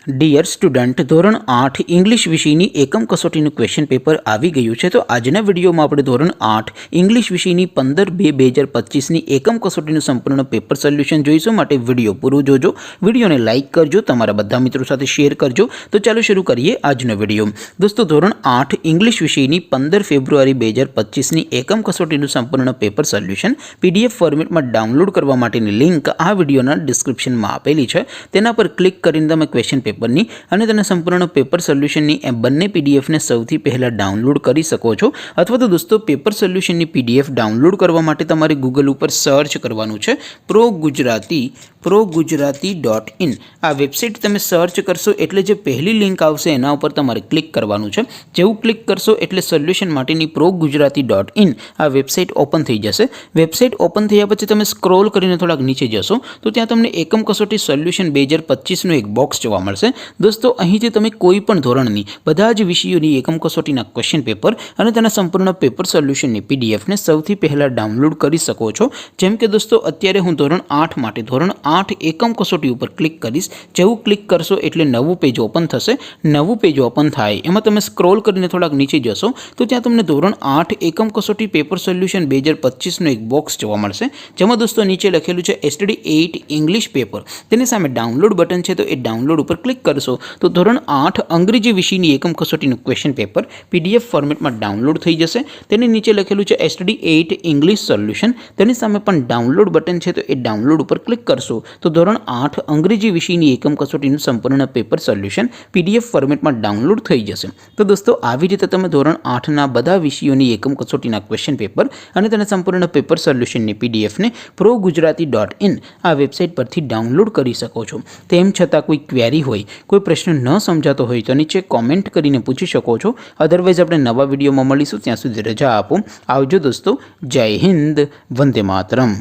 Dear student, ધોરણ 8 English વિષયની એકમ કસોટીનું ક્વેશ્ચન પેપર આવી ગયું છે. તો આજના વિડીયોમાં આપણે ધોરણ 8 ઇંગ્લિશ વિષયની 15/2/2025ની એકમ કસોટીનું સંપૂર્ણ પેપર સોલ્યુશન જોઈશું. માટે વિડીયો પૂરો જોજો, વિડીયોને લાઇક કરજો, તમારા બધા મિત્રો સાથે શેર કરજો. તો ચાલો શરૂ કરીએ આજનો વિડીયો. દોસ્તો, ધોરણ 8 ઇંગ્લિશ વિષયની 15 ફેબ્રુઆરી 2025ની એકમ કસોટીનું સંપૂર્ણ પેપર સોલ્યુશન PDF ફોર્મેટમાં ડાઉનલોડ કરવા માટેની લિંક આ વિડીયોના ડિસ્ક્રિપ્શનમાં આપેલી છે. તેના પર ક્લિક કરીને તમે ક્વેશ્ચન પેપરની અને તેના સંપૂર્ણ પેપર સોલ્યુશનની એ બંને પીડીએફને સૌથી પહેલાં ડાઉનલોડ કરી શકો છો. અથવા તો દોસ્તો, પેપર સોલ્યુશનની PDF ડાઉનલોડ કરવા માટે તમારે ગૂગલ ઉપર સર્ચ કરવાનું છે ProGujarati.in. આ વેબસાઇટ તમે સર્ચ કરશો એટલે જે પહેલી લિંક આવશે એના ઉપર તમારે ક્લિક કરવાનું છે. જેવું ક્લિક કરશો એટલે સોલ્યુશન માટેની ProGujarati.in આ વેબસાઇટ ઓપન થઈ જશે. વેબસાઇટ ઓપન થયા પછી તમે સ્ક્રોલ કરીને થોડાક નીચે જશો તો ત્યાં તમને એકમ કસોટી સોલ્યુશન 2025નું એક બોક્સ જોવા મળશે. દોસ્તો, અહીંથી તમે કોઈ પણ ધોરણની બધા જ વિષયોની એકમ કસોટીના ક્વેશ્ચન પેપર અને તેના સંપૂર્ણ પેપર સોલ્યુશનની પીડીએફને સૌથી પહેલાં ડાઉનલોડ કરી શકો છો. જેમ કે દોસ્તો, અત્યારે હું ધોરણ 8 માટે ધોરણ 8 એકમ કસોટી ઉપર ક્લિક કરીશ. જેવું ક્લિક કરશો એટલે નવું પેજ ઓપન થશે. નવું પેજ ઓપન થાય એમાં તમે સ્ક્રોલ કરીને થોડાક નીચે જશો તો ત્યાં તમને ધોરણ 8 એકમ કસોટી પેપર સોલ્યુશન 2025નું એક બોક્સ જોવા મળશે. જેમાં દોસ્તો નીચે લખેલું છે STD 8 ઇંગ્લિશ પેપર. તેની સામે ડાઉનલોડ બટન છે, તો એ ડાઉનલોડ ઉપર ક્લિક કરશો તો ધોરણ 8 અંગ્રેજી વિષયની એકમ કસોટીનું ક્વેશ્ચન પેપર PDF ફોર્મેટમાં ડાઉનલોડ થઈ જશે. તેની નીચે લખેલું છે STD 8 ઇંગ્લિશ સોલ્યુશન. તેની સામે પણ ડાઉનલોડ બટન છે, તો એ ડાઉનલોડ ઉપર ક્લિક કરશો તો ધોરણ 8 અંગ્રેજી વિષયની એકમ કસોટીનું સંપૂર્ણ પેપર સોલ્યુશન PDF ફોર્મેટમાં ડાઉનલોડ થઈ જશે. તો દોસ્તો, આવી રીતે તમે ધોરણ 8ના બધા વિષયોની એકમ કસોટીના ક્વેશ્ચન પેપર અને તેના સંપૂર્ણ પેપર સોલ્યુશનની PDFને ProGujarati.in આ વેબસાઇટ પરથી ડાઉનલોડ કરી શકો છો. તેમ છતાં કોઈ ક્વેરી હોય, કોઈ પ્રશ્ન ન સમજાતો હોય તો નીચે કોમેન્ટ કરીને પૂછી શકો છો. અધરવાઇઝ આપણે નવા વિડીયોમાં મળીશું. ત્યાં સુધી રજા આપો. આવજો દોસ્તો. જય હિન્દ. વંદે માતરમ.